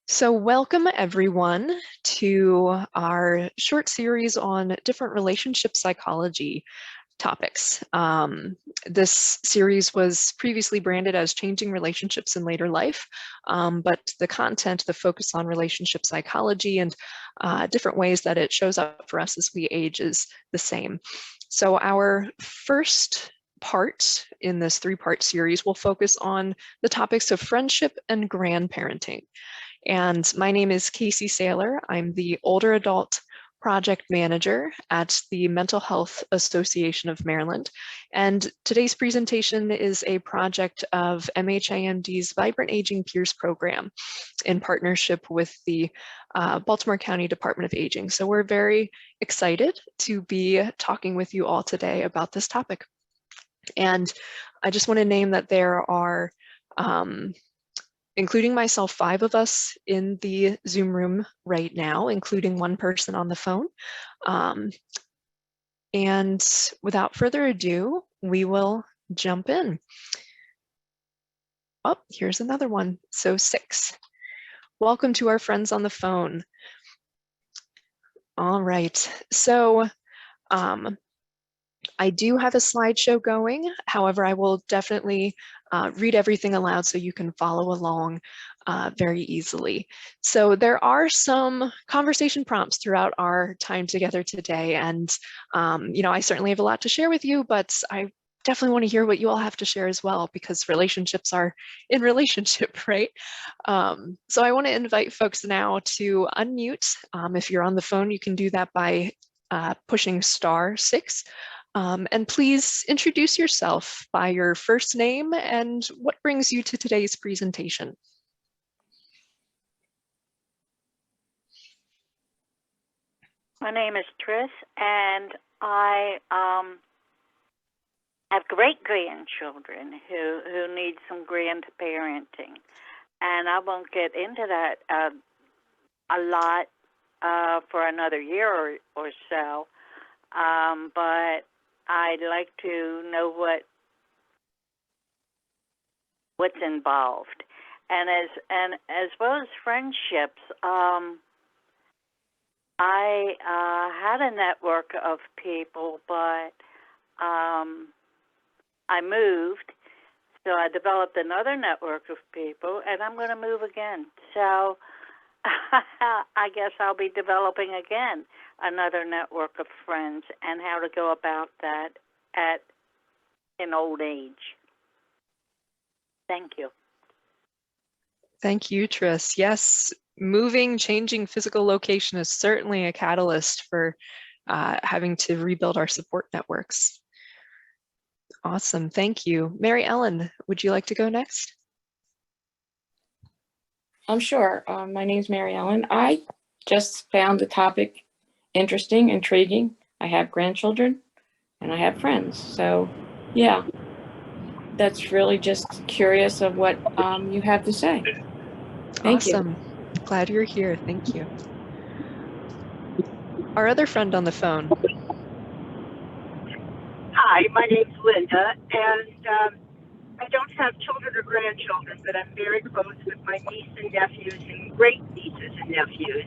So welcome everyone to our short series on different relationship psychology topics. This series was previously branded as Changing Relationships in Later Life, but the content, the focus on relationship psychology and different ways that it shows up for us as we age is the same. So our first part in this three-part series will focus on the topics of friendship and grandparenting. And my name is Casey Saylor. I'm the older adult project manager at the Mental Health Association of Maryland. And today's presentation is a project of MHAMD's Vibrant Aging Peers program in partnership with the Baltimore County Department of Aging. So we're very excited to be talking with you all today about this topic. And I just want to name that there are including myself, 5 of us in the Zoom room right now, including one person on the phone. And without further ado, we will jump in. Oh, here's another one. So 6. Welcome to our friends on the phone. All right. So I do have a slideshow going. However, I will definitely read everything aloud so you can follow along very easily. So there are some conversation prompts throughout our time together today. And, I certainly have a lot to share with you, but I definitely want to hear what you all have to share as well, because relationships are in relationship, right? So I want to invite folks now to unmute. If you're on the phone, you can do that by pushing *6. And please introduce yourself by your first name and what brings you to today's presentation. My name is Trish, and I have great-grandchildren who need some grandparenting. And I won't get into that a lot for another year or so, but I'd like to know what's involved, and as well as friendships. I had a network of people, but I moved, so I developed another network of people, and I'm going to move again. So I guess I'll be developing again another network of friends and how to go about that in old age. Thank you. Thank you, Tris. Yes, changing physical location is certainly a catalyst for having to rebuild our support networks. Awesome, thank you. Mary Ellen, would you like to go next? Sure. My name's Mary Ellen. I just found the topic interesting, intriguing. I have grandchildren and I have friends. So yeah, that's really just curious of what you have to say. Thank awesome. you. Glad you're here. Thank you. Our other friend on the phone. Hi, my name's Linda, and I don't have children or grandchildren, but I'm very close with my niece and nephews and great nieces and nephews.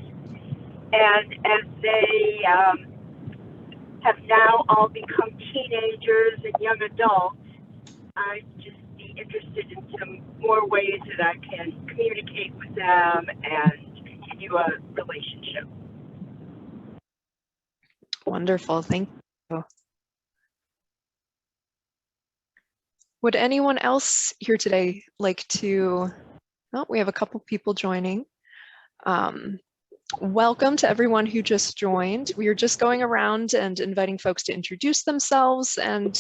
And as they have now all become teenagers and young adults, I'd just be interested in some more ways that I can communicate with them and continue a relationship. Wonderful, thank you. Would anyone else here today like to, oh, we have a couple people joining. Welcome to everyone who just joined. We are just going around and inviting folks to introduce themselves and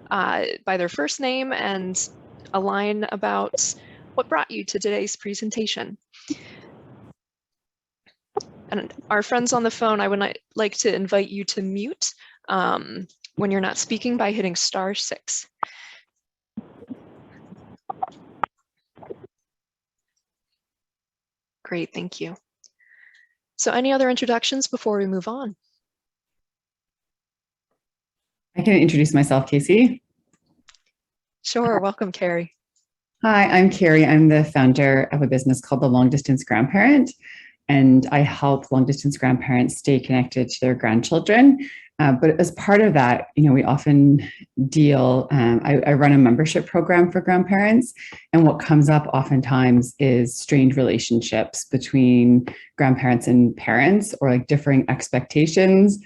by their first name and a line about what brought you to today's presentation. And our friends on the phone, I would like to invite you to mute when you're not speaking by hitting *6. Great, thank you. So any other introductions before we move on? I can introduce myself, Casey. Sure, welcome, Carrie. Hi, I'm Carrie. I'm the founder of a business called The Long Distance Grandparent, and I help long distance grandparents stay connected to their grandchildren. But as part of that, we often deal, I run a membership program for grandparents, and what comes up oftentimes is strained relationships between grandparents and parents, or like differing expectations.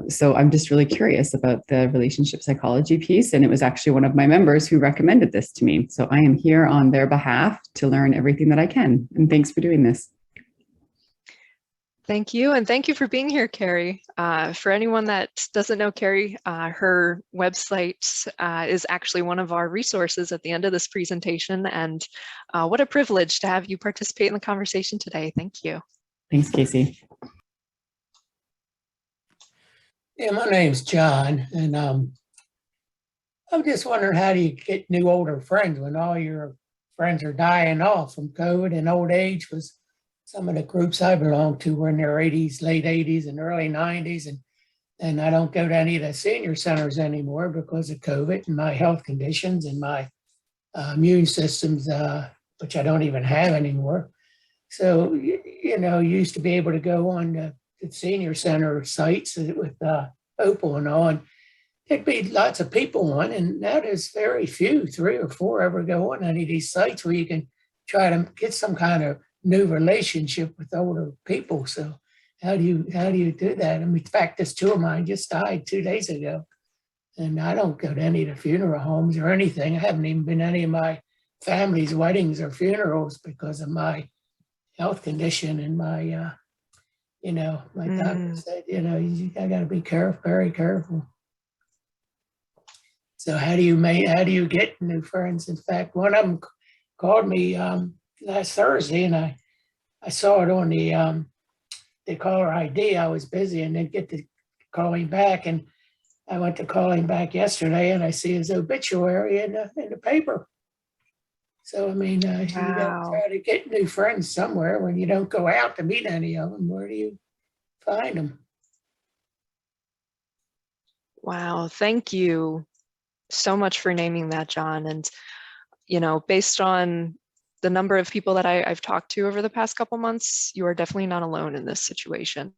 So I'm just really curious about the relationship psychology piece. And it was actually one of my members who recommended this to me. So I am here on their behalf to learn everything that I can. And thanks for doing this. Thank you. And thank you for being here, Carrie. For anyone that doesn't know Carrie, her website is actually one of our resources at the end of this presentation. And what a privilege to have you participate in the conversation today. Thank you. Thanks, Casey. Yeah, my name's John, and I'm just wondering, how do you get new older friends when all your friends are dying off from COVID and old age? Was some of the groups I belong to were in their 80s, late 80s and early 90s, and I don't go to any of the senior centers anymore because of COVID and my health conditions and my immune systems, which I don't even have anymore. So, you used to be able to go on the senior center sites with Opal and all, and there'd be lots of people on, and now there's very few, 3 or 4 ever go on any of these sites where you can try to get some kind of new relationship with older people. So how do you do that? I mean, in fact, this 2 of mine just died 2 days ago, and I don't go to any of the funeral homes or anything. I haven't even been to any of my family's weddings or funerals because of my health condition and my my doctor said, I got to be careful, very careful. So how do you get new friends? In fact, one of them called me last Thursday, and I saw it on the caller ID. I was busy and didn't get to call him back, and I went to call him back yesterday, and I see his obituary in the paper. So I mean, you got to try to get new friends somewhere when you don't go out to meet any of them. Where do you find them? Wow, thank you so much for naming that, John. And, based on the number of people that I've talked to over the past couple months, you are definitely not alone in this situation.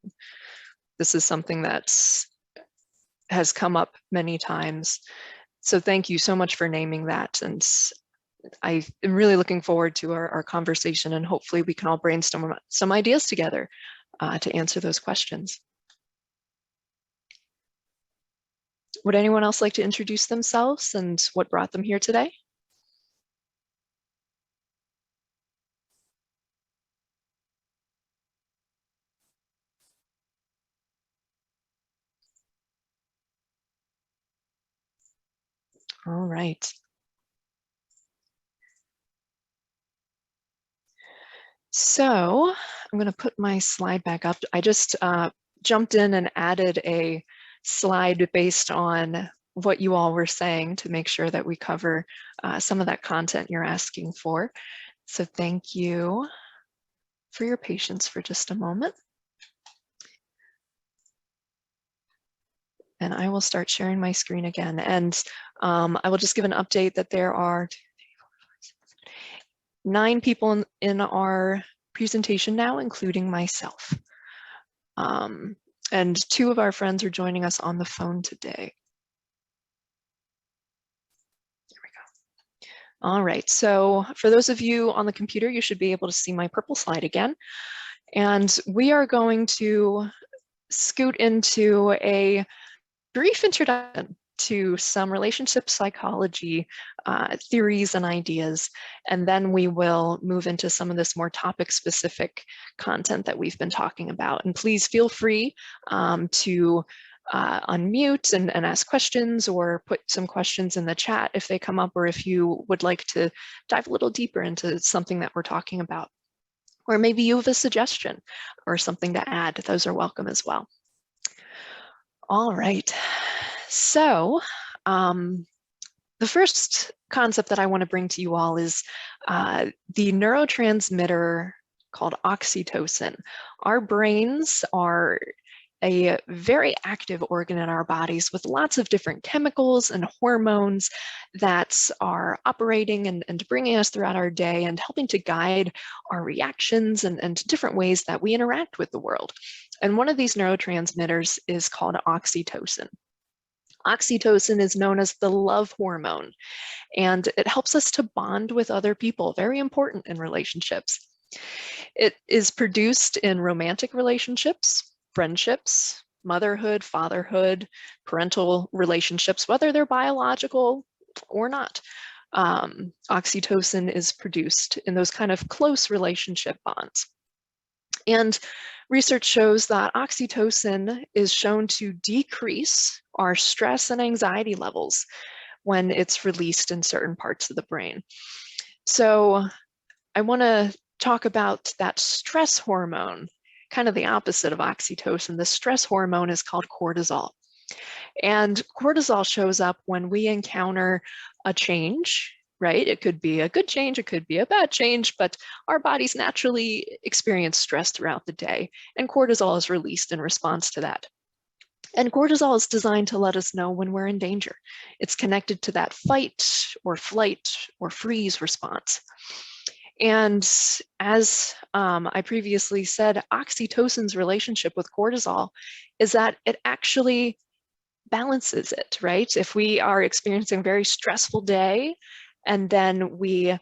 This is something that has come up many times. So thank you so much for naming that. And I am really looking forward to our conversation, and hopefully we can all brainstorm some ideas together to answer those questions. Would anyone else like to introduce themselves and what brought them here today? All right. So I'm going to put my slide back up. I just jumped in and added a slide based on what you all were saying to make sure that we cover some of that content you're asking for. So thank you for your patience for just a moment. And I will start sharing my screen again. And I will just give an update that there are 9 people in our presentation now, including myself. And 2 of our friends are joining us on the phone today. There we go. All right, so for those of you on the computer, you should be able to see my purple slide again. And we are going to scoot into a brief introduction to some relationship psychology theories and ideas, and then we will move into some of this more topic-specific content that we've been talking about. And please feel free to unmute and ask questions, or put some questions in the chat if they come up, or if you would like to dive a little deeper into something that we're talking about. Or maybe you have a suggestion or something to add. Those are welcome as well. All right, so the first concept that I want to bring to you all is the neurotransmitter called oxytocin. Our brains are a very active organ in our bodies with lots of different chemicals and hormones that are operating and bringing us throughout our day and helping to guide our reactions and different ways that we interact with the world. And one of these neurotransmitters is called oxytocin. Oxytocin is known as the love hormone, and it helps us to bond with other people, very important in relationships. It is produced in romantic relationships, friendships, motherhood, fatherhood, parental relationships, whether they're biological or not. Oxytocin is produced in those kind of close relationship bonds. And research shows that oxytocin is shown to decrease our stress and anxiety levels when it's released in certain parts of the brain. So I want to talk about that stress hormone, kind of the opposite of oxytocin. The stress hormone is called cortisol. And cortisol shows up when we encounter a change, right? It could be a good change, it could be a bad change, but our bodies naturally experience stress throughout the day, and cortisol is released in response to that. And cortisol is designed to let us know when we're in danger. It's connected to that fight or flight or freeze response. And as I previously said, oxytocin's relationship with cortisol is that it actually balances it, right? If we are experiencing a very stressful day and then we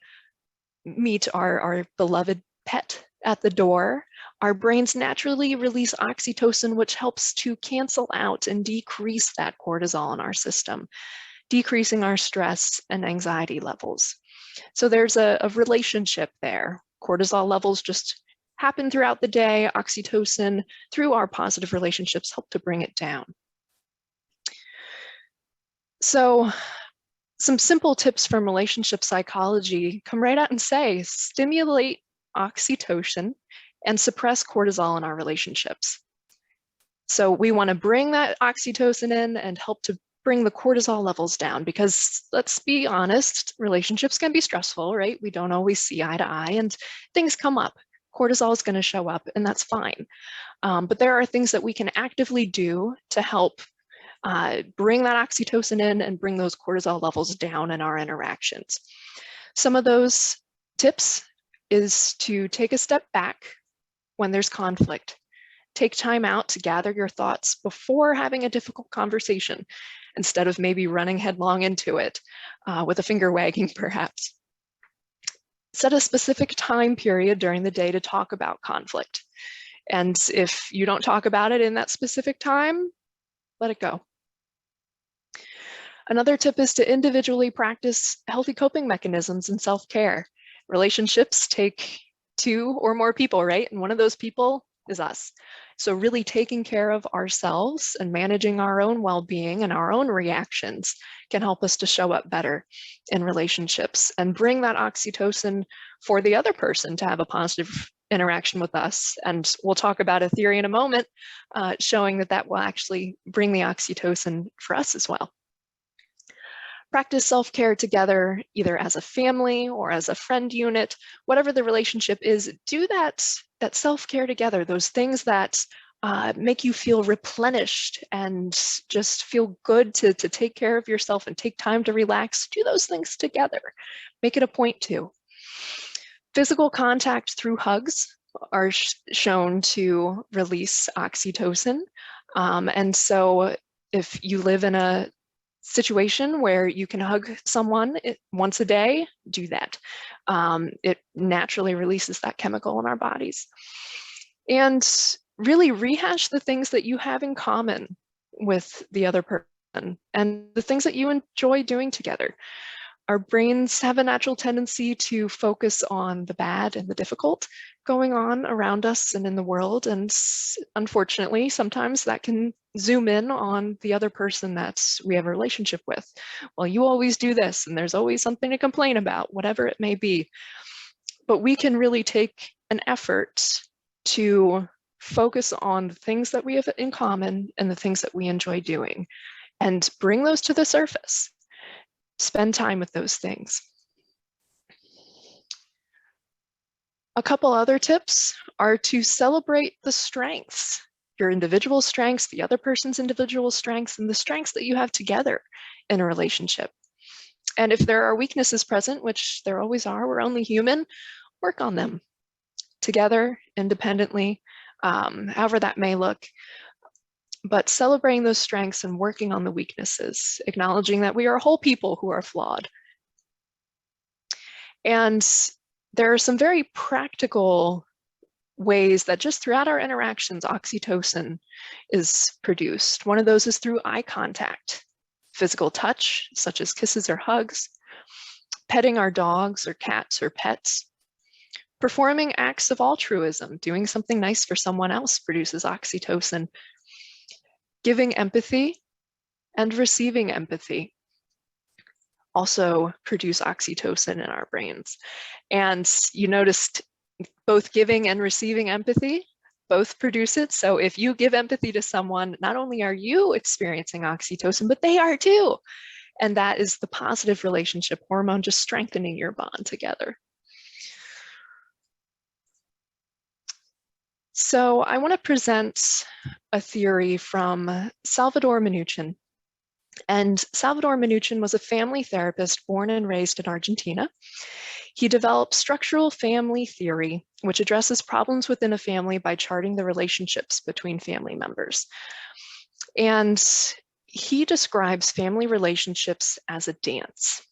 meet our beloved pet at the door, our brains naturally release oxytocin, which helps to cancel out and decrease that cortisol in our system, decreasing our stress and anxiety levels. So there's a relationship there. Cortisol levels just happen throughout the day. Oxytocin, through our positive relationships, help to bring it down. So some simple tips from relationship psychology come right out and say, stimulate oxytocin and suppress cortisol in our relationships. So we want to bring that oxytocin in and help to bring the cortisol levels down, because let's be honest, relationships can be stressful, right? We don't always see eye to eye and things come up. Cortisol is going to show up, and that's fine. But there are things that we can actively do to help bring that oxytocin in and bring those cortisol levels down in our interactions. Some of those tips is to take a step back when there's conflict. Take time out to gather your thoughts before having a difficult conversation, instead of maybe running headlong into it with a finger wagging, perhaps. Set a specific time period during the day to talk about conflict. And if you don't talk about it in that specific time, let it go. Another tip is to individually practice healthy coping mechanisms and self-care. Relationships take two or more people, right? And one of those people is us. So really taking care of ourselves and managing our own well-being and our own reactions can help us to show up better in relationships and bring that oxytocin for the other person to have a positive interaction with us. And we'll talk about a theory in a moment showing that that will actually bring the oxytocin for us as well. Practice self-care together, either as a family or as a friend unit, whatever the relationship is. Do that self-care together, those things that make you feel replenished and just feel good to take care of yourself and take time to relax. Do those things together. Make it a point to. Physical contact through hugs are shown to release oxytocin. And so if you live in a situation where you can hug someone once a day, do that. It naturally releases that chemical in our bodies. And really rehash the things that you have in common with the other person and the things that you enjoy doing together. Our brains have a natural tendency to focus on the bad and the difficult going on around us and in the world. And unfortunately, sometimes that can zoom in on the other person that we have a relationship with. Well, you always do this, and there's always something to complain about, whatever it may be. But we can really take an effort to focus on the things that we have in common and the things that we enjoy doing and bring those to the surface. Spend time with those things. A couple other tips are to celebrate the strengths your individual strengths, the other person's individual strengths, and the strengths that you have together in a relationship. And if there are weaknesses present, which there always are, we're only human, work on them together, independently, however that may look. But celebrating those strengths and working on the weaknesses, acknowledging that we are whole people who are flawed. And there are some very practical ways that just throughout our interactions, oxytocin is produced. One of those is through eye contact, physical touch, such as kisses or hugs, petting our dogs or cats or pets, performing acts of altruism, doing something nice for someone else produces oxytocin, giving empathy and receiving empathy also produce oxytocin in our brains. And you noticed both giving and receiving empathy both produce it. So if you give empathy to someone, not only are you experiencing oxytocin, but they are too. And that is the positive relationship hormone just strengthening your bond together. So I want to present a theory from Salvador Minuchin. And Salvador Minuchin was a family therapist born and raised in Argentina. He developed structural family theory, which addresses problems within a family by charting the relationships between family members. And he describes family relationships as a dance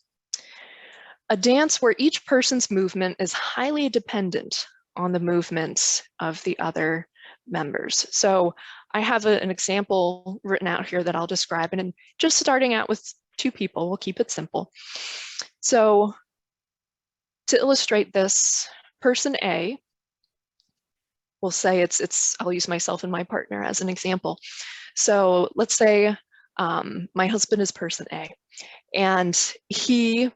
where each person's movement is highly dependent on the movements of the other members. So I have an example written out here that I'll describe, and just starting out with two people, we'll keep it simple. So to illustrate this, person A, we'll say I'll use myself and my partner as an example. So let's say my husband is person A, and he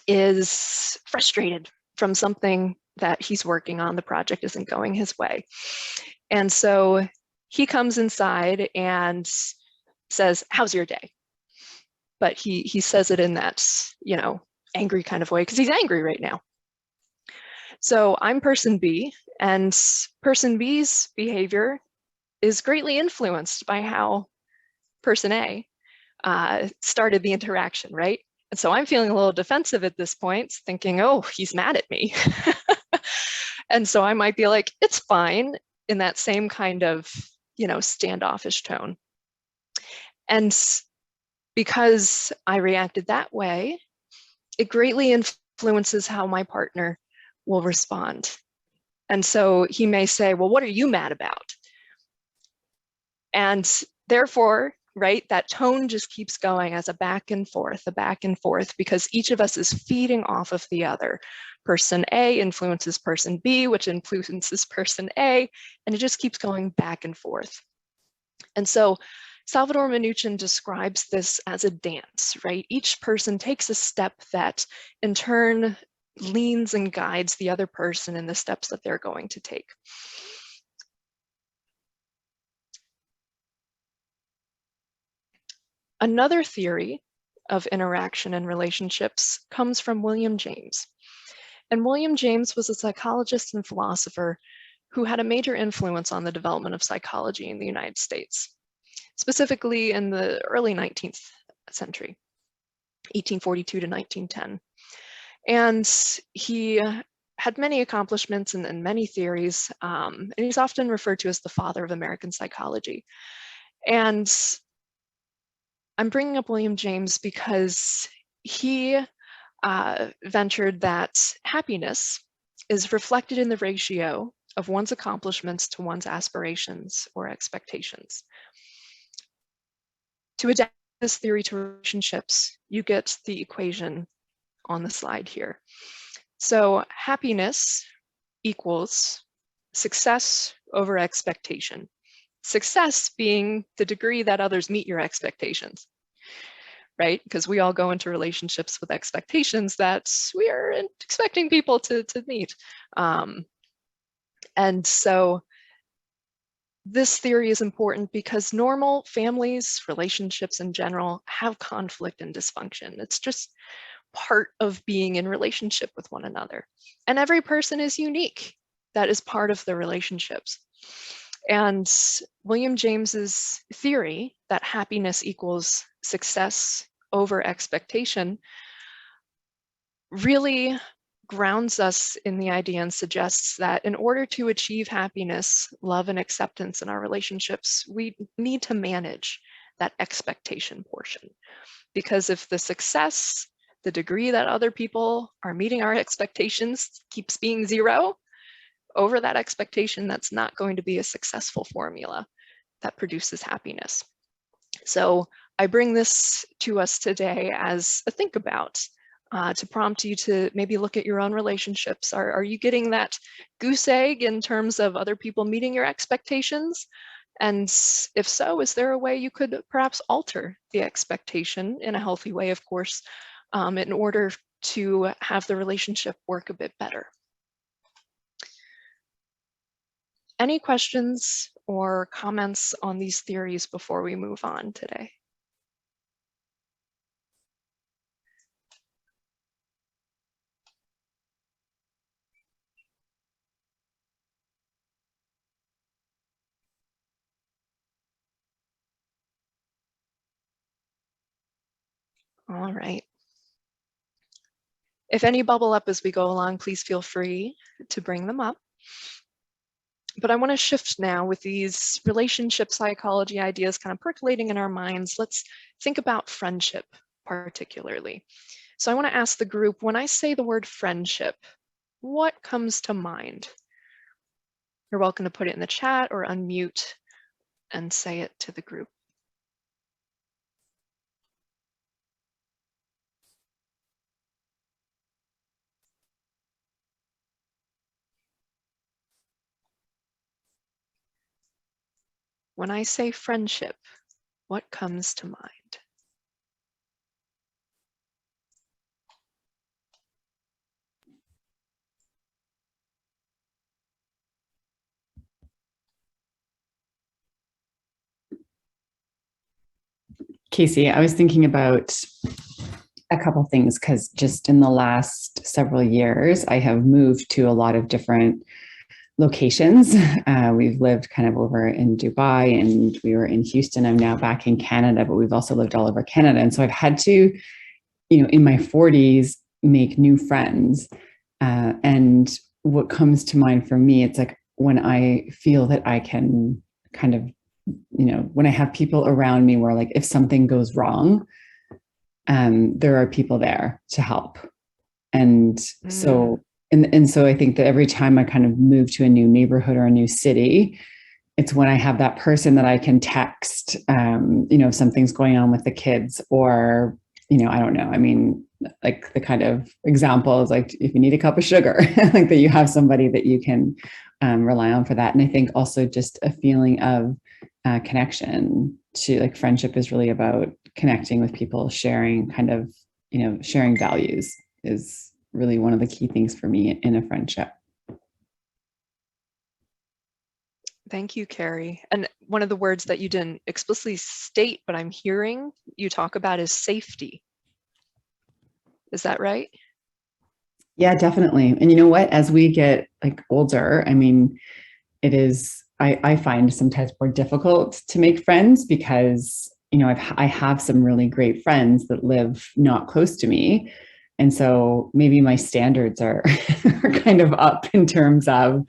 is frustrated from something that he's working on. The project isn't going his way. And so he comes inside and says, "How's your day?" But he says it in that, angry kind of way because he's angry right now. So I'm person B, and person B's behavior is greatly influenced by how person A started the interaction, right? And so I'm feeling a little defensive at this point, thinking, oh, he's mad at me. And so I might be like, it's fine, in that same kind of, standoffish tone. And because I reacted that way, it greatly influences how my partner will respond. And so he may say, well, what are you mad about? And therefore, right, that tone just keeps going as a back and forth, because each of us is feeding off of the other. Person A influences person B, which influences person A, and it just keeps going back and forth. And so Salvador Minuchin describes this as a dance, right? Each person takes a step that in turn leans and guides the other person in the steps that they're going to take. Another theory of interaction and relationships comes from William James. And William James was a psychologist and philosopher who had a major influence on the development of psychology in the United States, specifically in the early 19th century, 1842 to 1910. And he had many accomplishments and many theories, and he's often referred to as the father of American psychology. And I'm bringing up William James because he ventured that happiness is reflected in the ratio of one's accomplishments to one's aspirations or expectations. To adapt this theory to relationships, you get the equation on the slide here. So happiness equals success over expectation. Success being the degree that others meet your expectations, right? Because we all go into relationships with expectations that we are expecting people to meet. And so this theory is important because normal families, relationships in general, have conflict and dysfunction. It's just part of being in relationship with one another. And every person is unique. That is part of the relationships. And William James's theory that happiness equals success over expectation really grounds us in the idea and suggests that in order to achieve happiness, love, and acceptance in our relationships, we need to manage that expectation portion. Because if the success, the degree that other people are meeting our expectations keeps being zero, over that expectation, that's not going to be a successful formula that produces happiness. So I bring this to us today as a think about, to prompt you to maybe look at your own relationships. Are you getting that goose egg in terms of other people meeting your expectations? And if so, is there a way you could perhaps alter the expectation in a healthy way, of course, in order to have the relationship work a bit better? Any questions or comments on these theories before we move on today? All right. If any bubble up as we go along, please feel free to bring them up. But I want to shift now with these relationship psychology ideas kind of percolating in our minds. Let's think about friendship particularly. So I want to ask the group, when I say the word friendship, what comes to mind? You're welcome to put it in the chat or unmute and say it to the group. When I say friendship, what comes to mind? Casey, I was thinking about a couple things because just in the last several years, I have moved to a lot of different locations. We've lived kind of over in Dubai and we were in Houston. I'm now back in Canada, but we've also lived all over Canada. And so I've had to, in my 40s, make new friends. And what comes to mind for me, it's like when I feel that I can kind of, when I have people around me where like if something goes wrong, there are people there to help. And so and so I think that every time I kind of move to a new neighborhood or a new city, it's when I have that person that I can text, if something's going on with the kids or, I don't know. I mean, like the kind of example is like, if you need a cup of sugar, like that you have somebody that you can rely on for that. And I think also just a feeling of connection to like friendship is really about connecting with people, sharing kind of, sharing values is really one of the key things for me in a friendship. Thank you, Carrie. And one of the words that you didn't explicitly state, but I'm hearing you talk about is safety. Is that right? Yeah, definitely. And you know what, as we get like older, I mean, it is, I find sometimes more difficult to make friends because, I have some really great friends that live not close to me. And so maybe my standards are, are kind of up in terms of,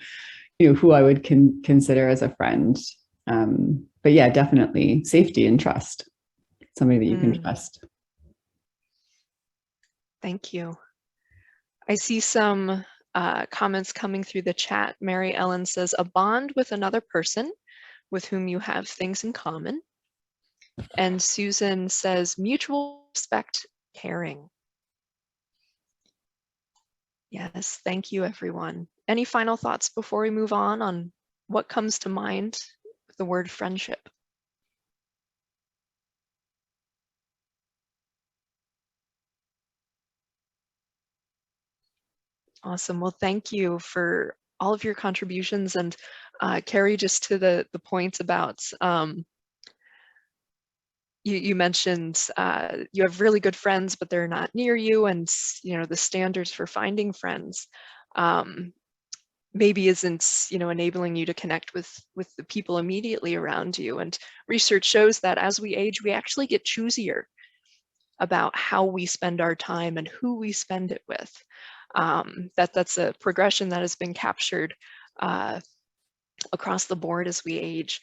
who I would consider as a friend. But yeah, definitely safety and trust, somebody that you can trust. Thank you. I see some comments coming through the chat. Mary Ellen says, a bond with another person with whom you have things in common. And Susan says, mutual respect, caring. Yes, thank you, everyone. Any final thoughts before we move on what comes to mind with the word friendship? Awesome. Well, thank you for all of your contributions. And Carrie, just to the points about, you mentioned you have really good friends, but they're not near you, and the standards for finding friends. maybe isn't, enabling you to connect with the people immediately around you. And research shows that as we age, we actually get choosier about how we spend our time and who we spend it with. That's a progression that has been captured across the board as we age.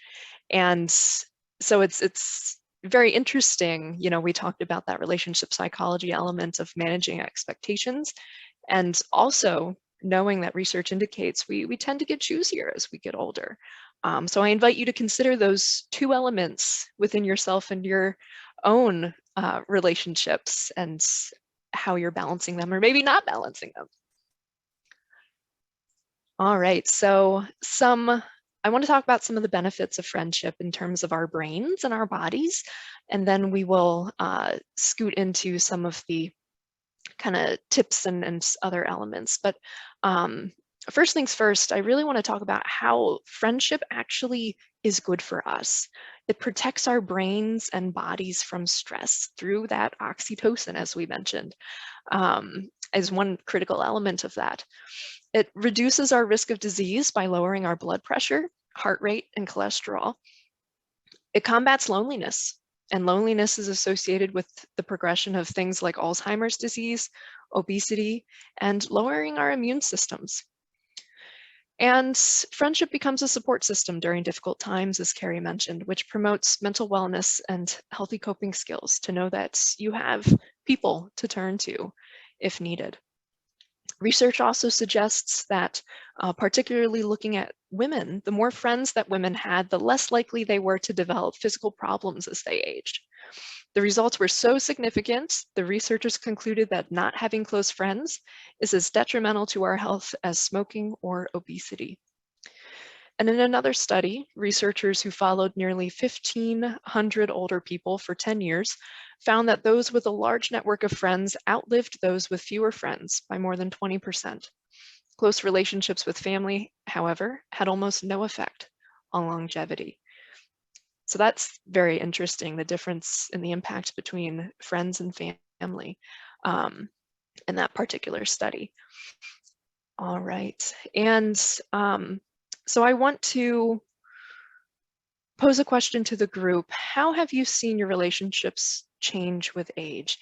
And so it's very interesting. We talked about that relationship psychology element of managing expectations, and also knowing that research indicates we tend to get choosier as we get older. So I invite you to consider those two elements within yourself and your own relationships, and how you're balancing them, or maybe not balancing them. All right, so I want to talk about some of the benefits of friendship in terms of our brains and our bodies, and then we will scoot into some of the kind of tips and other elements. But first things first, I really want to talk about how friendship actually is good for us. It protects our brains and bodies from stress through that oxytocin, as we mentioned, as one critical element of that. It reduces our risk of disease by lowering our blood pressure, heart rate, and cholesterol. It combats loneliness, and loneliness is associated with the progression of things like Alzheimer's disease, obesity, and lowering our immune systems. And friendship becomes a support system during difficult times, as Carrie mentioned, which promotes mental wellness and healthy coping skills, to know that you have people to turn to if needed. Research also suggests that, particularly looking at women, the more friends that women had, the less likely they were to develop physical problems as they aged. The results were so significant, the researchers concluded that not having close friends is as detrimental to our health as smoking or obesity. And in another study, researchers who followed nearly 1,500 older people for 10 years found that those with a large network of friends outlived those with fewer friends by more than 20%. Close relationships with family, however, had almost no effect on longevity. So that's very interesting, the difference in the impact between friends and family in that particular study. All right, and so I want to pose a question to the group. How have you seen your relationships change with age?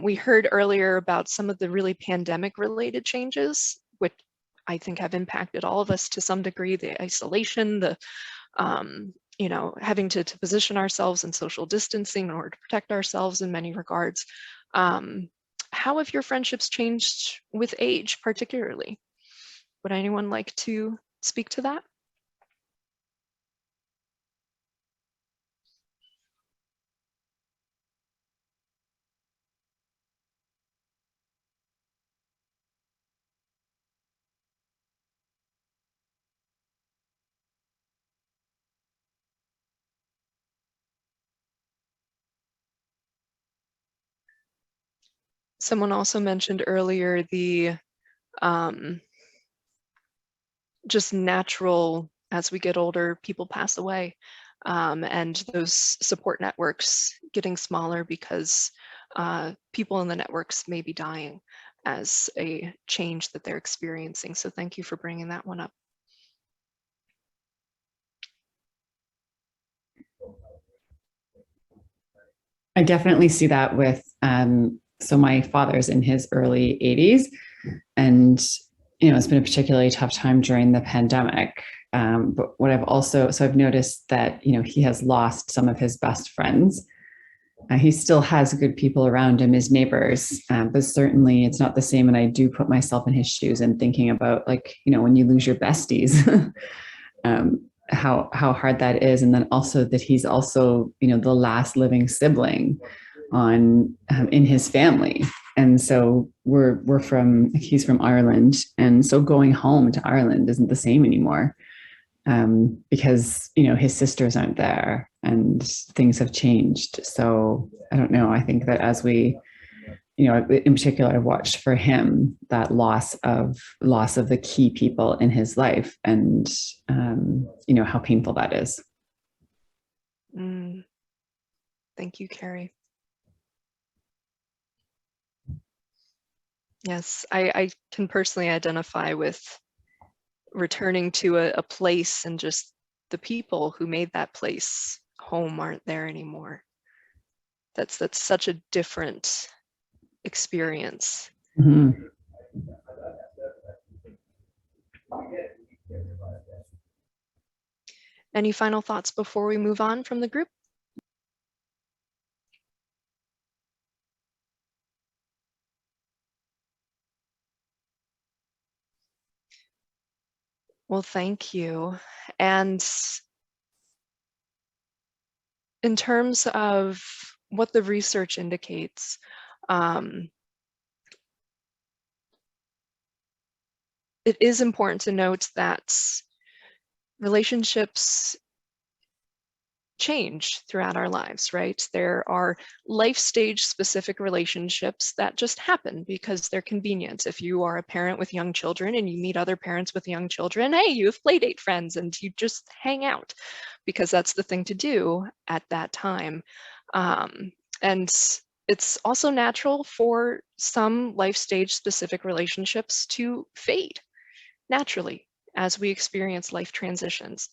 We heard earlier about some of the really pandemic-related changes, which I think have impacted all of us to some degree, the isolation, the having to position ourselves in social distancing in order to protect ourselves in many regards. How have your friendships changed with age, particularly? Would anyone like to speak to that? Someone also mentioned earlier the just natural, as we get older, people pass away, and those support networks getting smaller because people in the networks may be dying as a change that they're experiencing. So thank you for bringing that one up. I definitely see that with, so my father's in his early 80s, and, it's been a particularly tough time during the pandemic. But what I've noticed that, he has lost some of his best friends. He still has good people around him, his neighbors, but certainly it's not the same. And I do put myself in his shoes and thinking about, like, when you lose your besties, how hard that is. And then also that he's also, the last living sibling in his family. And so he's from Ireland. And so going home to Ireland isn't the same anymore, because, his sisters aren't there and things have changed. So I don't know. I think that as we, in particular, I watched for him that loss of the key people in his life, and, how painful that is. Thank you, Carrie. Yes, I can personally identify with returning to a place, and just the people who made that place home aren't there anymore. That's such a different experience. Mhm. Any final thoughts before we move on from the group? Well, thank you. And in terms of what the research indicates, it is important to note that relationships change throughout our lives, right? There are life stage specific relationships that just happen because they're convenient. If you are a parent with young children and you meet other parents with young children, hey, you have play date friends and you just hang out because that's the thing to do at that time. And it's also natural for some life stage specific relationships to fade naturally as we experience life transitions.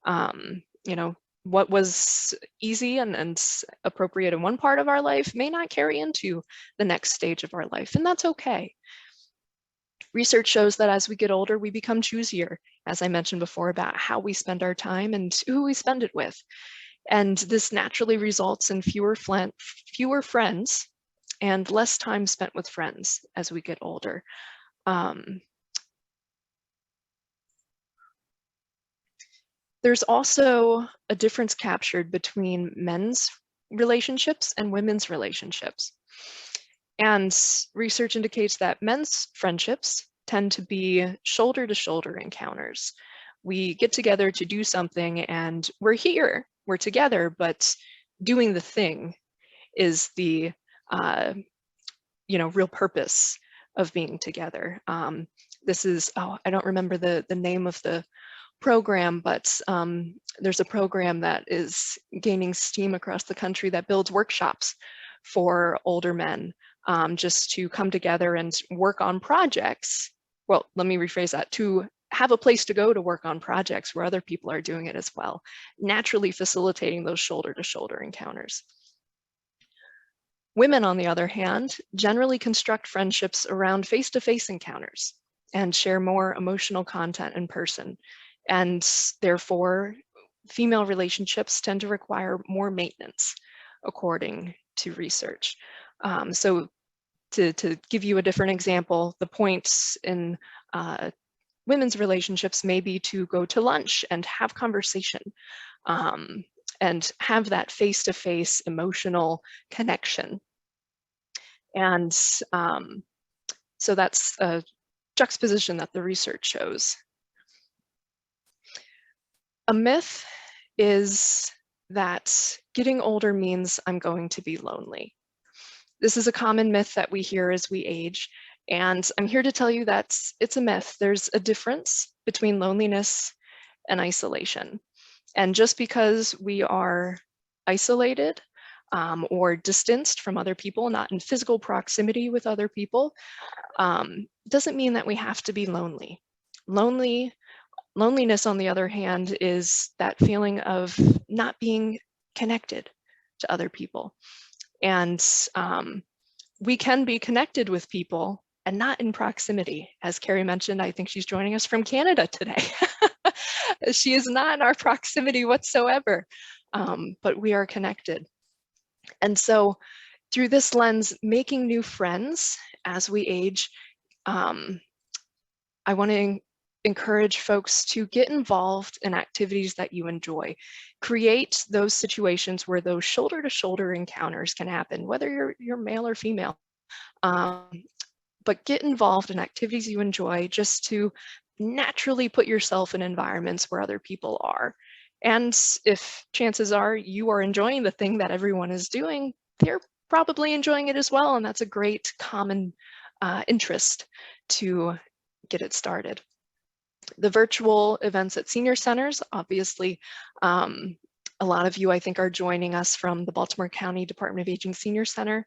You know, what was easy and appropriate in one part of our life may not carry into the next stage of our life, and that's okay. Research shows that as we get older, we become choosier, as I mentioned before, about how we spend our time and who we spend it with. And this naturally results in fewer friends and less time spent with friends as we get older. There's also a difference captured between men's relationships and women's relationships. And research indicates that men's friendships tend to be shoulder-to-shoulder encounters. We get together to do something and we're here, we're together, but doing the thing is the real purpose of being together. This is, I don't remember the name of the program, but there's a program that is gaining steam across the country that builds workshops for older men just to come together and work on projects. Well, let me rephrase that, to have a place to go to work on projects where other people are doing it as well, naturally facilitating those shoulder-to-shoulder encounters. Women, on the other hand, generally construct friendships around face-to-face encounters and share more emotional content in person. And therefore, female relationships tend to require more maintenance, according to research. So to give you a different example, the points in women's relationships may be to go to lunch and have conversation and have that face-to-face emotional connection. And so that's a juxtaposition that the research shows. A myth is that getting older means I'm going to be lonely. This is a common myth that we hear as we age, and I'm here to tell you that it's a myth. There's a difference between loneliness and isolation. And just because we are isolated or distanced from other people, not in physical proximity with other people, doesn't mean that we have to be lonely. Loneliness, on the other hand, is that feeling of not being connected to other people. And we can be connected with people and not in proximity. As Carrie mentioned, I think she's joining us from Canada today. She is not in our proximity whatsoever, but we are connected. And so through this lens, making new friends as we age, I want to encourage folks to get involved in activities that you enjoy. Create those situations where those shoulder-to-shoulder encounters can happen, whether you're male or female. But get involved in activities you enjoy just to naturally put yourself in environments where other people are. And if chances are you are enjoying the thing that everyone is doing, they're probably enjoying it as well. And that's a great common interest to get it started. The virtual events at senior centers, obviously, a lot of you, I think, are joining us from the Baltimore County Department of Aging Senior Center.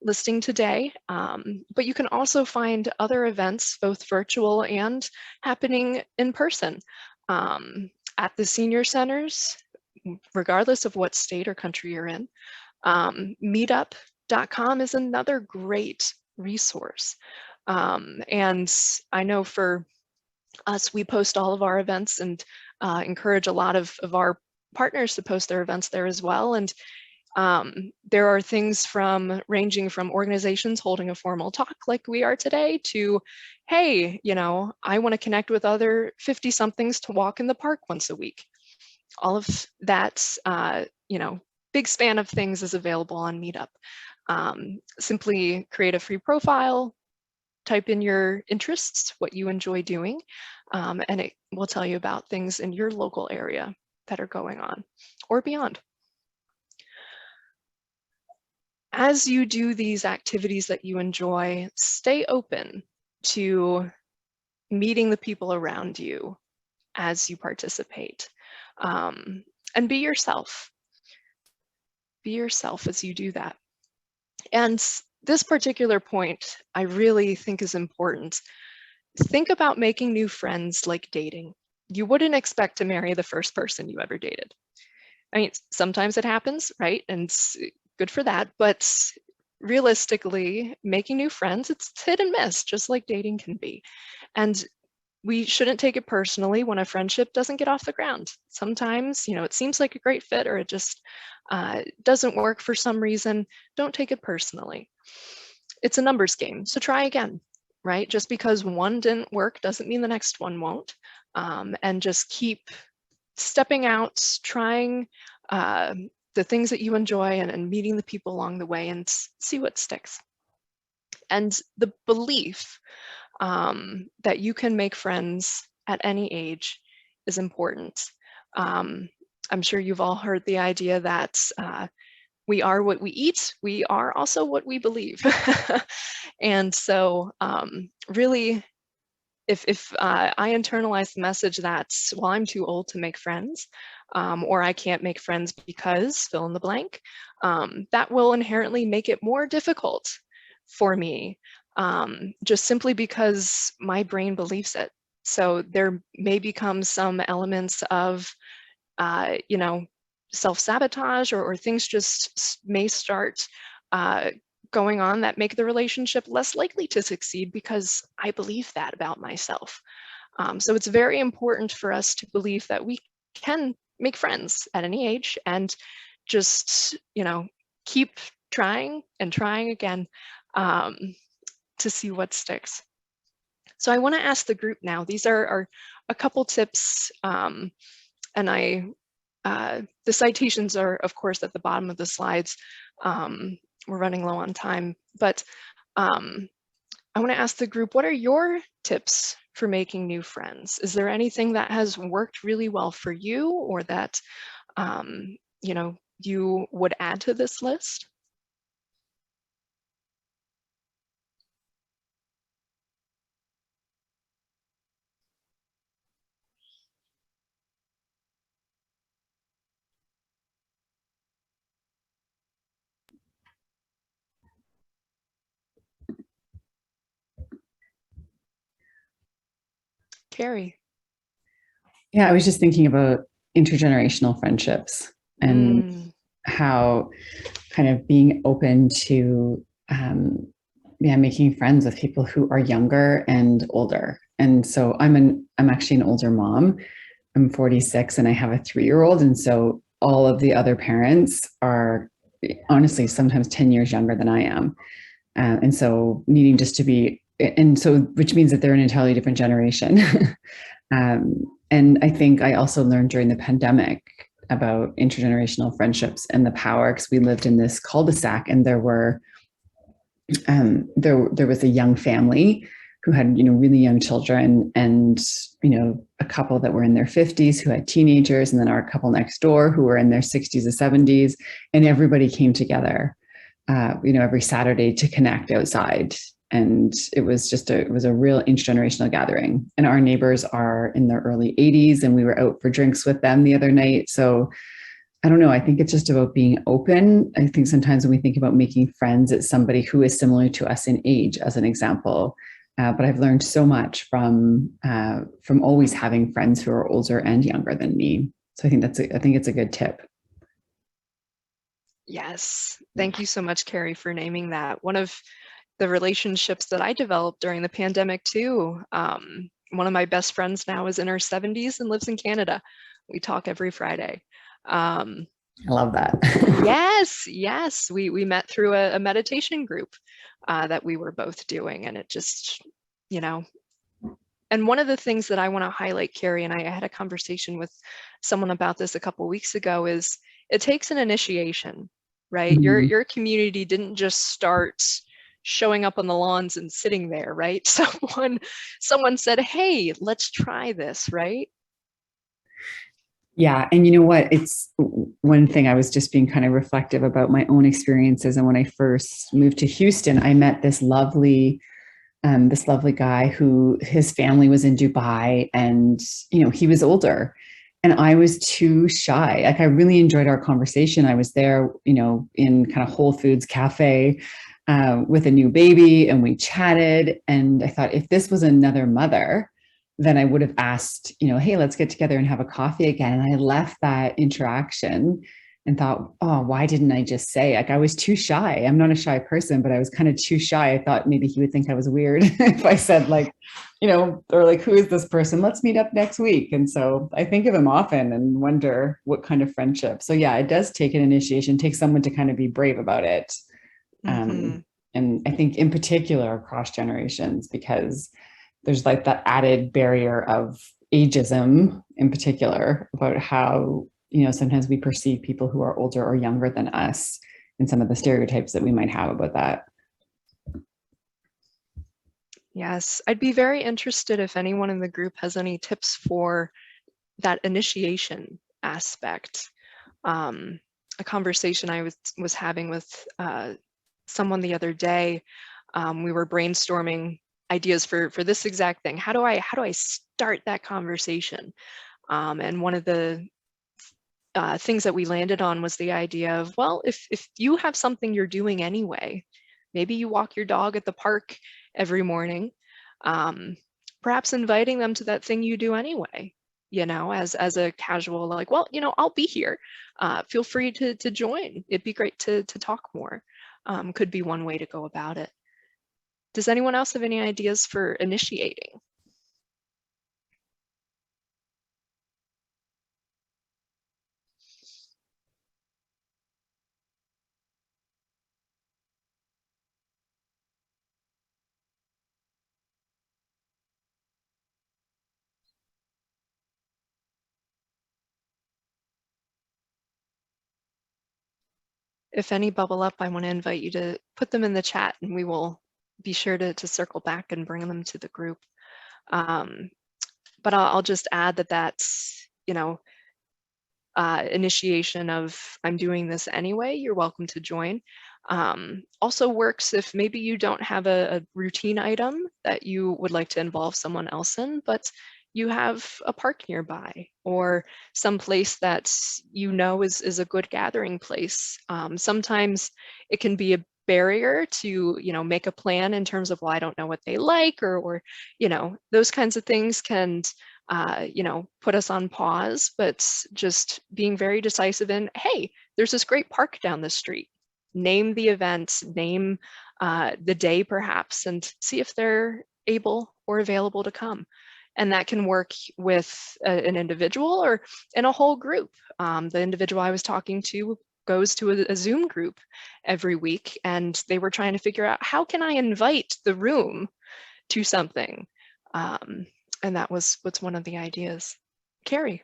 listing today, but you can also find other events, both virtual and happening in person, at the senior centers, regardless of what state or country you're in. Meetup.com is another great resource. And I know for us, we post all of our events and encourage a lot of our partners to post their events there as well. And there are things ranging from organizations holding a formal talk like we are today to, hey, I want to connect with other 50-somethings to walk in the park once a week. All of that, big span of things is available on Meetup. Simply create a free profile, type in your interests, what you enjoy doing, and it will tell you about things in your local area that are going on or beyond. As you do these activities that you enjoy, stay open to meeting the people around you as you participate. And be yourself. Be yourself as you do that. And this particular point, I really think is important. Think about making new friends like dating. You wouldn't expect to marry the first person you ever dated. I mean, sometimes it happens, right? And it's good for that. But realistically, making new friends, it's hit and miss, just like dating can be. And we shouldn't take it personally when a friendship doesn't get off the ground. Sometimes, it seems like a great fit or it just doesn't work for some reason. Don't take it personally. It's a numbers game, so try again, right? Just because one didn't work doesn't mean the next one won't. And just keep stepping out, trying the things that you enjoy and meeting the people along the way and see what sticks. And the belief that you can make friends at any age is important. I'm sure you've all heard the idea that we are what we eat, we are also what we believe. And so really, if I internalize the message that, well, I'm too old to make friends, or I can't make friends because fill in the blank, that will inherently make it more difficult for me, just simply because my brain believes it. So there may become some elements of, self-sabotage or things just may start going on that make the relationship less likely to succeed because I believe that about myself. So it's very important for us to believe that we can make friends at any age and just, keep trying and trying again to see what sticks. So I want to ask the group now, these are a couple tips, and the citations are, of course, at the bottom of the slides. We're running low on time, but I want to ask the group, what are your tips for making new friends? Is there anything that has worked really well for you or that, you would add to this list? Carrie. Yeah, I was just thinking about intergenerational friendships and how kind of being open to making friends with people who are younger and older. And so I'm actually an older mom. I'm 46 and I have a 3-year-old. And so all of the other parents are honestly sometimes 10 years younger than I am. And so needing just to be, and so, which means that they're an entirely different generation. And I think I also learned during the pandemic about intergenerational friendships and the power, because we lived in this cul-de-sac and there were, there was a young family who had, really young children and, a couple that were in their 50s who had teenagers, and then our couple next door who were in their 60s or 70s, and everybody came together, every Saturday to connect outside. And it was a real intergenerational gathering. And our neighbors are in their early 80s and we were out for drinks with them the other night. So I don't know. I think it's just about being open. I think sometimes when we think about making friends, it's somebody who is similar to us in age, as an example. But I've learned so much from always having friends who are older and younger than me. So I think I think it's a good tip. Yes. Thank you so much, Carrie, for naming that. One of the relationships that I developed during the pandemic too. One of my best friends now is in her 70s and lives in Canada. We talk every Friday. I love that. Yes. We met through a meditation group that we were both doing, and it just, you know. And one of the things that I want to highlight, Carrie, and I had a conversation with someone about this a couple weeks ago, is it takes an initiation, right? Mhm. Your community didn't just start showing up on the lawns and sitting there, right? Someone said, "Hey, let's try this," right? Yeah. And you know what? It's one thing. I was just being kind of reflective about my own experiences. And when I first moved to Houston, I met this lovely guy who his family was in Dubai, and, you know, he was older and I was too shy. Like, I really enjoyed our conversation. I was there, you know, in kind of Whole Foods cafe with a new baby, and we chatted. And I thought, if this was another mother, then I would have asked, you know, hey, let's get together and have a coffee again. And I left that interaction and thought, oh, why didn't I just say? Like, I was too shy. I'm not a shy person, but I was kind of too shy. I thought maybe he would think I was weird if I said, like, you know, or like, who is this person? Let's meet up next week. And so I think of him often and wonder what kind of friendship. So yeah, it does take an initiation, take someone to kind of be brave about it. Mm-hmm. And I think in particular across generations, because there's like that added barrier of ageism in particular, about how, you know, sometimes we perceive people who are older or younger than us, and some of the stereotypes that we might have about that. Yes, I'd be very interested if anyone in the group has any tips for that initiation aspect. A conversation I was having with someone the other day, we were brainstorming ideas for this exact thing. How do I start that conversation? And one of the things that we landed on was the idea of, well, if you have something you're doing anyway, maybe you walk your dog at the park every morning, perhaps inviting them to that thing you do anyway, you know, as a casual, like, well, you know, I'll be here. Feel free to join. It'd be great to talk more. Could be one way to go about it. Does anyone else have any ideas for initiating? If any bubble up, I want to invite you to put them in the chat, and we will be sure to circle back and bring them to the group. But I'll just add that that's, you know, initiation of, I'm doing this anyway, you're welcome to join. Also works if maybe you don't have a routine item that you would like to involve someone else in, but you have a park nearby or some place that you know is a good gathering place. Sometimes it can be a barrier to, you know, make a plan in terms of, well, I don't know what they like, or you know, those kinds of things can you know, put us on pause, but just being very decisive in, hey, there's this great park down the street. Name the event, name the day perhaps, and see if they're able or available to come. And that can work with an individual or in a whole group. The individual I was talking to goes to a Zoom group every week, and they were trying to figure out, how can I invite the room to something? And that was what's one of the ideas. Carrie.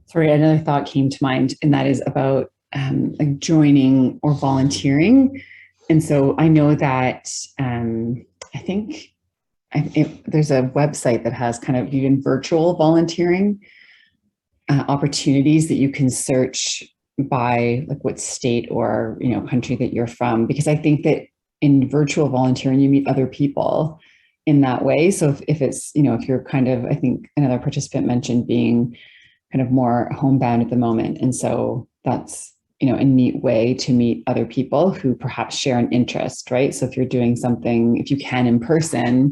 Sorry, another thought came to mind, and that is about like joining or volunteering. And so I know that I think there's a website that has kind of even virtual volunteering opportunities that you can search by like what state or, you know, country that you're from, because I think that in virtual volunteering you meet other people in that way. So if it's, you know, if you're kind of, I think another participant mentioned being kind of more homebound at the moment. And so that's, a neat way to meet other people who perhaps share an interest, right? So if you're doing something, if you can in person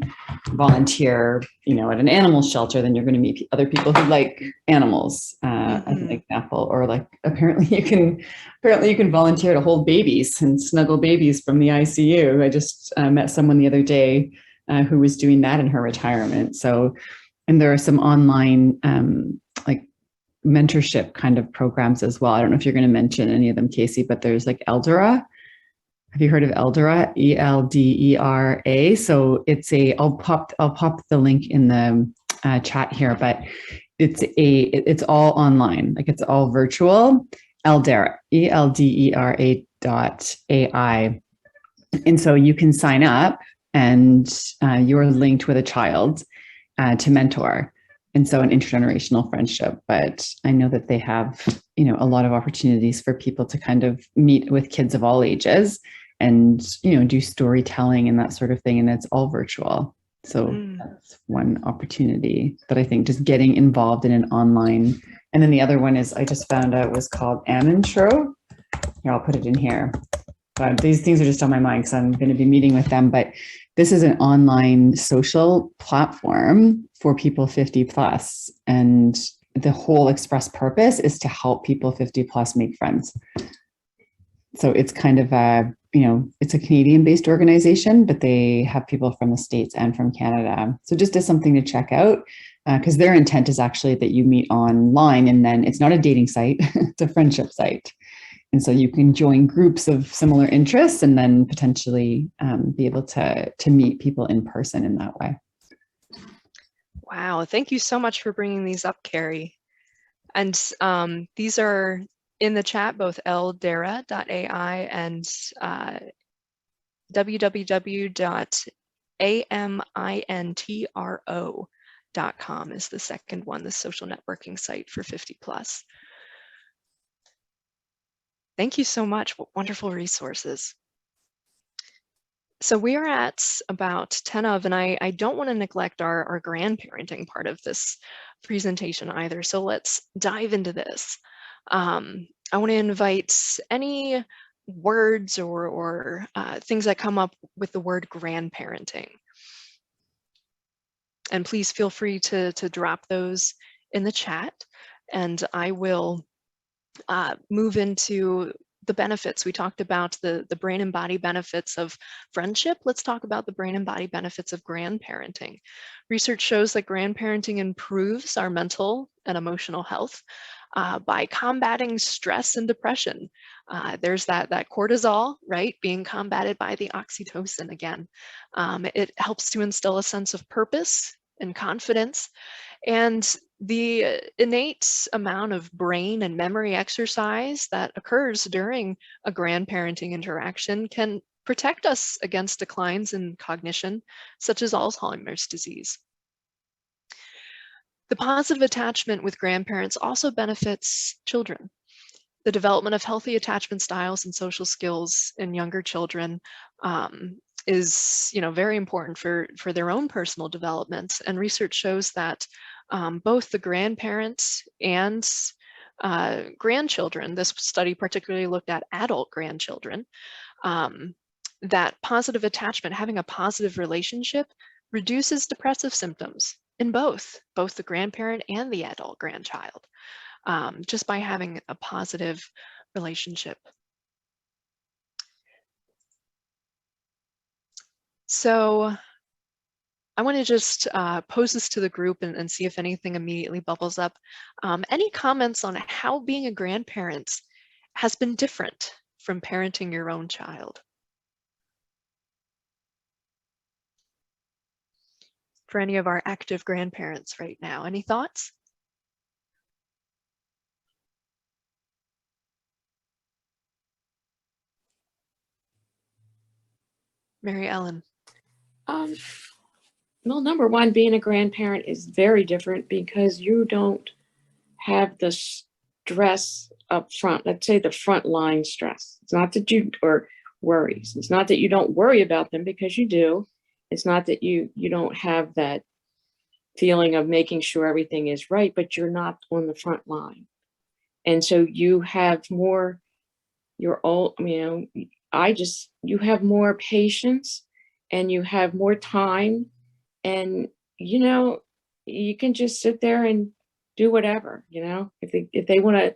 volunteer, at an animal shelter, then you're going to meet other people who like animals, as an example. Or like apparently you can volunteer to hold babies and snuggle babies from the ICU. I just met someone the other day who was doing that in her retirement. So, and there are some online like mentorship kind of programs as well. I don't know if you're going to mention any of them, Casey, but there's like Eldera. Have you heard of Eldera? Eldera. So it's I'll pop the link in the chat here, but it's all online, like it's all virtual. Eldera, Eldera.ai. And so you can sign up and you're linked with a child to mentor. And so an intergenerational friendship, but I know that they have, a lot of opportunities for people to kind of meet with kids of all ages and, do storytelling and that sort of thing. And it's all virtual. So that's one opportunity. But I think just getting involved in an online, and then the other one is, I just found out, was called Amintro. Here, I'll put it in here. But these things are just on my mind because I'm going to be meeting with them. But this is an online social platform for people 50 plus. And the whole express purpose is to help people 50 plus make friends. So it's kind of it's a Canadian based organization, but they have people from the States and from Canada. So just as something to check out, because their intent is actually that you meet online, and then it's not a dating site, it's a friendship site. And so you can join groups of similar interests and then potentially be able to meet people in person in that way. Wow, thank you so much for bringing these up, Carrie. And these are in the chat, both eldera.ai and www.amintro.com is the second one, the social networking site for 50 plus. Thank you so much. What wonderful resources. So we are at about 10 of, and I don't want to neglect our grandparenting part of this presentation either. So let's dive into this. I want to invite any words or things that come up with the word grandparenting. And please feel free to drop those in the chat, and I will move into the benefits. We talked about the brain and body benefits of friendship. Let's talk about the brain and body benefits of grandparenting. Research shows that grandparenting improves our mental and emotional health by combating stress and depression. There's that cortisol, right, being combated by the oxytocin again. It helps to instill a sense of purpose and confidence. And the innate amount of brain and memory exercise that occurs during a grandparenting interaction can protect us against declines in cognition, such as Alzheimer's disease. The positive attachment with grandparents also benefits children. The development of healthy attachment styles and social skills in younger children is very important for their own personal development. And research shows that both the grandparents and grandchildren, this study particularly looked at adult grandchildren, that positive attachment, having a positive relationship, reduces depressive symptoms in both the grandparent and the adult grandchild, just by having a positive relationship. So I want to just pose this to the group and see if anything immediately bubbles up. Any comments on how being a grandparent has been different from parenting your own child? For any of our active grandparents right now, any thoughts? Mary Ellen. Well, number one, being a grandparent is very different because you don't have the stress up front. Let's say the front line stress. It's not that or worries. It's not that you don't worry about them, because you do. It's not that you don't have that feeling of making sure everything is right, but you're not on the front line. And so you have more, you're all, you know, you have more patience and you have more time, and, you know, you can just sit there and do whatever, you know, if they want to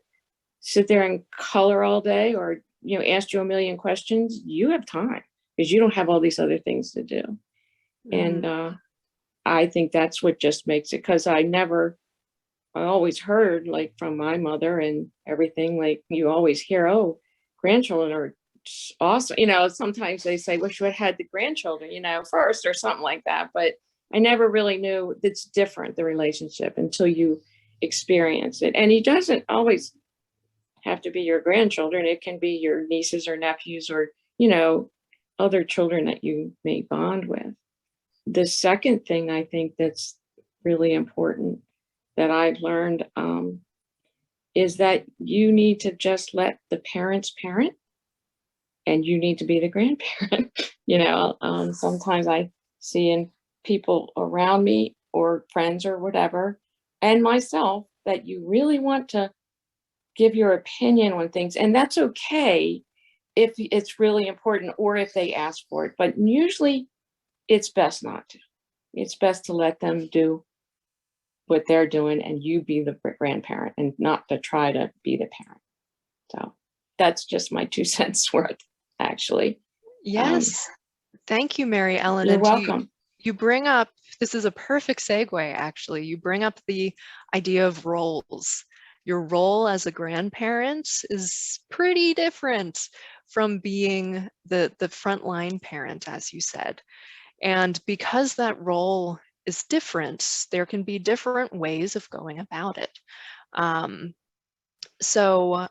sit there and color all day, or, you know, ask you a million questions, you have time because you don't have all these other things to do. And I think that's what just makes it, because I always heard, like, from my mother and everything, like, you always hear, oh, grandchildren are awesome. You know, sometimes they say, wish you had had the grandchildren, you know, first or something like that. But I never really knew it's different, the relationship, until you experience it. And it doesn't always have to be your grandchildren. It can be your nieces or nephews, or, you know, other children that you may bond with. The second thing I think that's really important that I've learned is that you need to just let the parents parent, and you need to be the grandparent. You know, sometimes I see in people around me or friends or whatever, and myself, that you really want to give your opinion on things. And that's okay if it's really important or if they ask for it. But usually it's best not to. It's best to let them do what they're doing and you be the grandparent, and not to try to be the parent. So that's just my 2 cents worth, actually. Yes. Thank you, Mary Ellen. You're And welcome. you bring up, this is a perfect segue, actually. You bring up the idea of roles. Your role as a grandparent is pretty different from being the frontline parent, as you said. And because that role is different, there can be different ways of going about it. So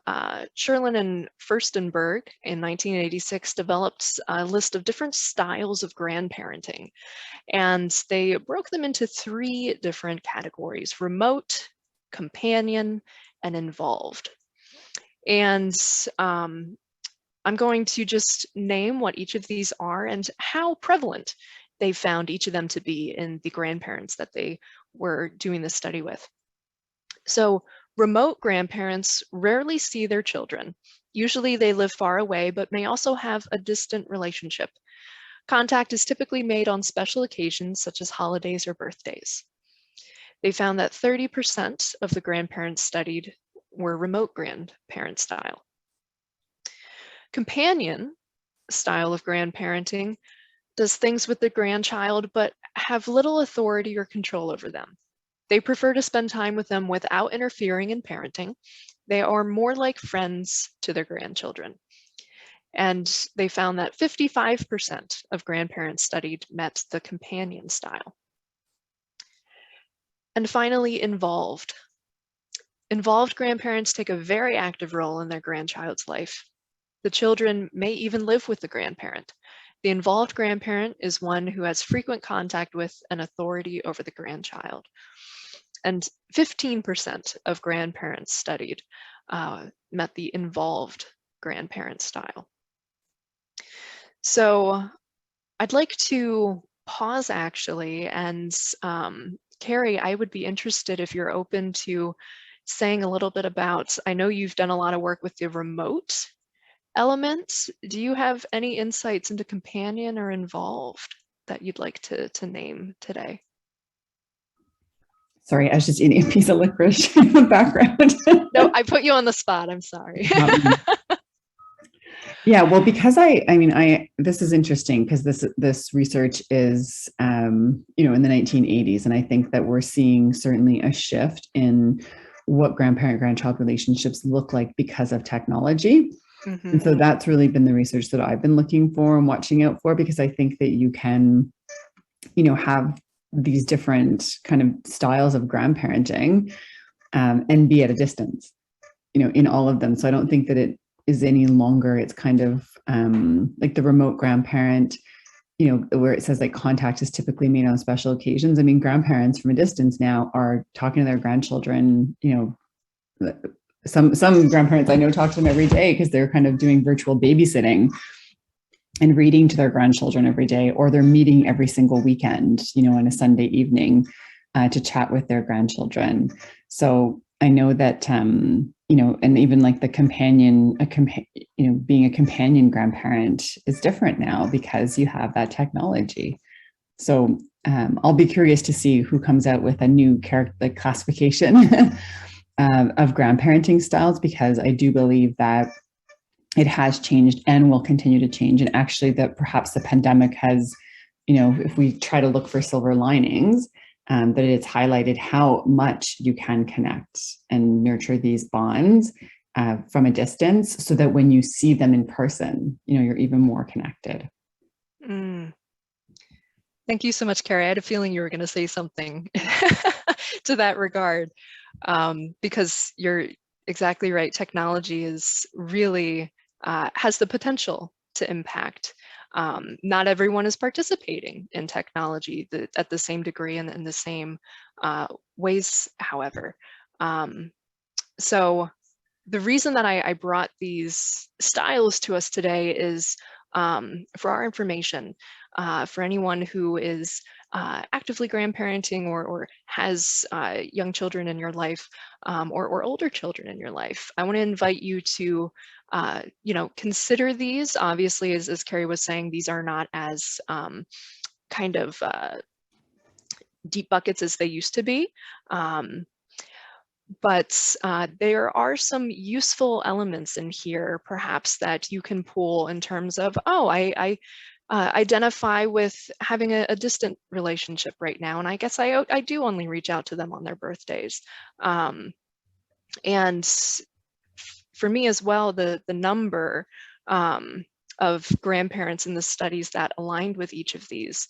Sherlin and Furstenberg in 1986 developed a list of different styles of grandparenting, and they broke them into 3 different categories: remote, companion, and involved. And I'm going to just name what each of these are and how prevalent they found each of them to be in the grandparents that they were doing this study with. So remote grandparents rarely see their children. Usually they live far away, but may also have a distant relationship. Contact is typically made on special occasions such as holidays or birthdays. They found that 30% of the grandparents studied were remote grandparent style. Companion style of grandparenting does things with the grandchild, but have little authority or control over them. They prefer to spend time with them without interfering in parenting. They are more like friends to their grandchildren. And they found that 55% of grandparents studied met the companion style. And finally, involved. Involved grandparents take a very active role in their grandchild's life. The children may even live with the grandparent. The involved grandparent is one who has frequent contact with and authority over the grandchild. And 15% of grandparents studied met the involved grandparent style. So I'd like to pause, actually, and Carrie, I would be interested if you're open to saying a little bit about, I know you've done a lot of work with the remote element. Do you have any insights into companion or involved that you'd like to name today? Sorry, I was just eating a piece of licorice in the background. No, I put you on the spot. I'm sorry. Yeah, well, because this is interesting because this research is, in the 1980s, and I think that we're seeing certainly a shift in what grandparent-grandchild relationships look like because of technology. Mm-hmm. And so that's really been the research that I've been looking for and watching out for, because I think that you can, have these different kind of styles of grandparenting and be at a distance, in all of them. So I don't think that it is any longer, it's kind of like the remote grandparent, where it says like contact is typically made on special occasions. I mean, grandparents from a distance now are talking to their grandchildren, some grandparents I know talk to them every day because they're kind of doing virtual babysitting and reading to their grandchildren every day, or they're meeting every single weekend, on a Sunday evening to chat with their grandchildren. So I know that, and even like the companion, being a companion grandparent is different now because you have that technology. So I'll be curious to see who comes out with a new classification of grandparenting styles, because I do believe that it has changed and will continue to change. And actually that perhaps the pandemic has, if we try to look for silver linings, that it's highlighted how much you can connect and nurture these bonds from a distance, so that when you see them in person, you're even more connected. Mm. Thank you so much, Carrie. I had a feeling you were going to say something to that regard, because you're exactly right. Technology is really has the potential to impact. Not everyone is participating in technology at the same degree and in the same ways, however. So the reason that I brought these styles to us today is for our information, for anyone who is actively grandparenting or has young children in your life, or older children in your life. I want to invite you to consider these. Obviously, as Carrie was saying, these are not as kind of deep buckets as they used to be. But there are some useful elements in here, perhaps, that you can pull in terms of, I identify with having a distant relationship right now, and I guess I do only reach out to them on their birthdays. And for me as well, the number of grandparents in the studies that aligned with each of these,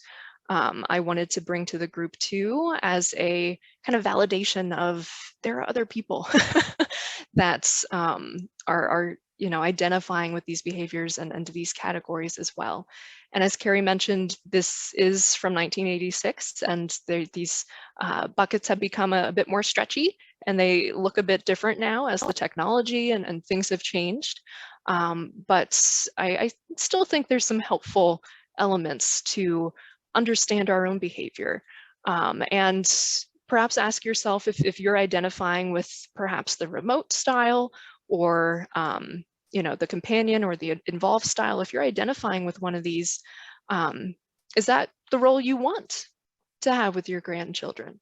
I wanted to bring to the group too, as a kind of validation of there are other people that are identifying with these behaviors and these categories as well. And as Carrie mentioned, this is from 1986, and these buckets have become a bit more stretchy, and they look a bit different now as the technology and things have changed. But I still think there's some helpful elements to understand our own behavior, and perhaps ask yourself if you're identifying with perhaps the remote style, or the companion or the involved style. If you're identifying with one of these, is that the role you want to have with your grandchildren?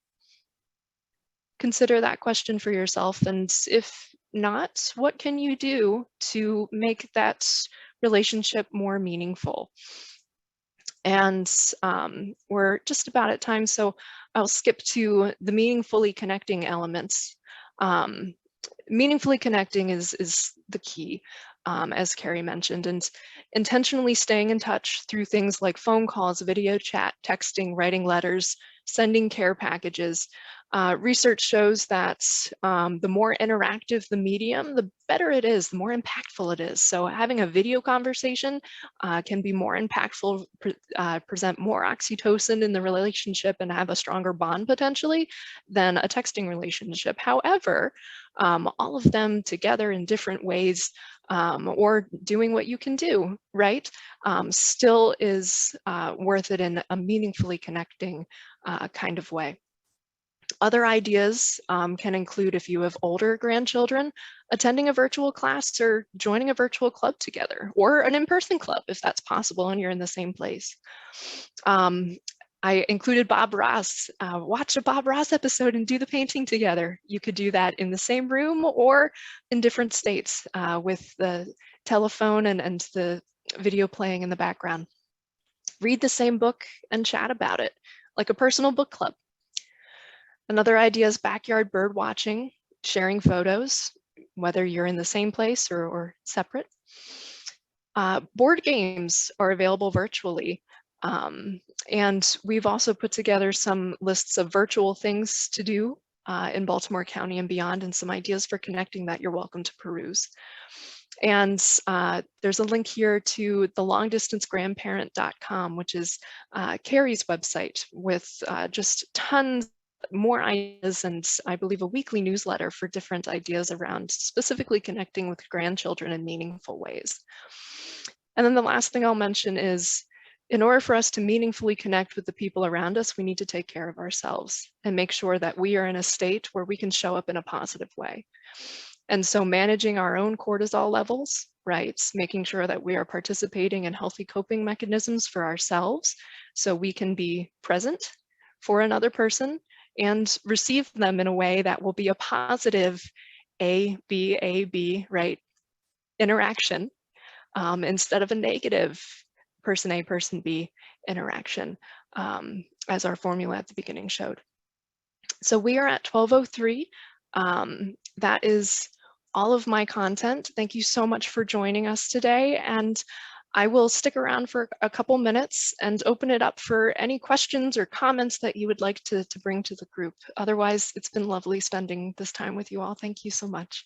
Consider that question for yourself, and if not, what can you do to make that relationship more meaningful? And we're just about at time, so I'll skip to the meaningfully connecting elements. Meaningfully connecting is the key, as Carrie mentioned, and intentionally staying in touch through things like phone calls, video chat, texting, writing letters, sending care packages. Research shows that the more interactive the medium, the better it is, the more impactful it is. So having a video conversation can be more impactful, present more oxytocin in the relationship, and have a stronger bond potentially than a texting relationship. However, all of them together in different ways, or doing what you can do, right, still is worth it in a meaningfully connecting kind of way. Other ideas can include, if you have older grandchildren, attending a virtual class or joining a virtual club together, or an in-person club if that's possible and you're in the same place. I included Bob Ross. Watch a Bob Ross episode and do the painting together. You could do that in the same room or in different states with the telephone and the video playing in the background. Read the same book and chat about it, like a personal book club. Another idea is backyard bird watching, sharing photos, whether you're in the same place or separate. Board games are available virtually. And we've also put together some lists of virtual things to do in Baltimore County and beyond, and some ideas for connecting that you're welcome to peruse. And there's a link here to the longdistancegrandparent.com, which is Carrie's website, with just tons more ideas, and I believe a weekly newsletter for different ideas around specifically connecting with grandchildren in meaningful ways. And then the last thing I'll mention is In order for us to meaningfully connect with the people around us, we need to take care of ourselves and make sure that we are in a state where we can show up in a positive way. And so managing our own cortisol levels, right? Making sure that we are participating in healthy coping mechanisms for ourselves so we can be present for another person and receive them in a way that will be a positive A, B, right? Interaction instead of a negative person A, person B interaction, as our formula at the beginning showed. So we are at 12:03. That is all of my content. Thank you so much for joining us today. And I will stick around for a couple minutes and open it up for any questions or comments that you would like to bring to the group. Otherwise, it's been lovely spending this time with you all. Thank you so much.